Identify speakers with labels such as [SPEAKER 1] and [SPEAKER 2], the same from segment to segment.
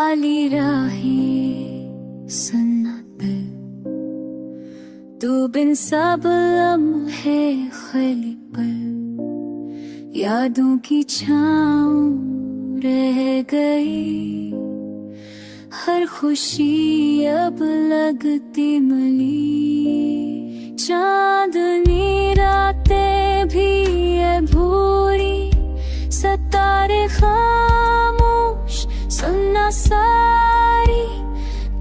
[SPEAKER 1] खाली राहें सन्नाटे, तू बिन सब लम्हे खाली पल, यादों की छाँव रह गई। हर खुशी अब लगती मली, चांदनी रातें भी ये भूरी, सितारे खामोश सुनना सारी।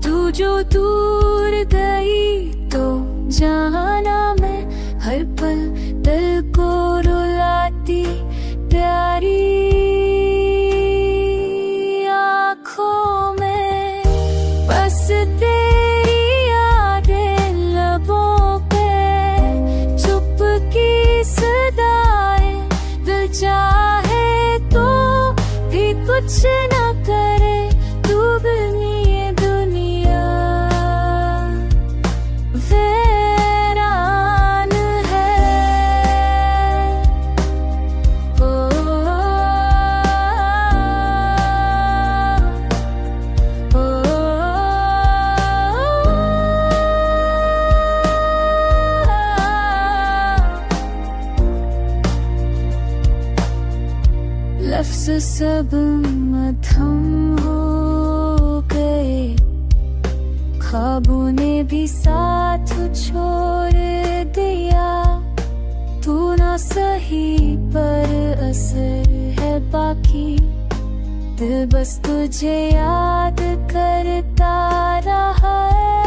[SPEAKER 1] तू जो दूर गई तो जाना मैं, हर पल दिल को रुलाती प्यारी। आँखों में बस तेरी यादें, लबों पे चुपकी सदाएं। दिल चाहे तो भी कुछ न करे, तू बिन ये दुनिया वीरान है। ओ, ओ, लफ्ज़ सब मध्यम हो गए, ख्वाबों ने भी साथ छोड़ दिया। तू ना सही पर असर है बाकी, दिल बस तुझे याद करता रहा है।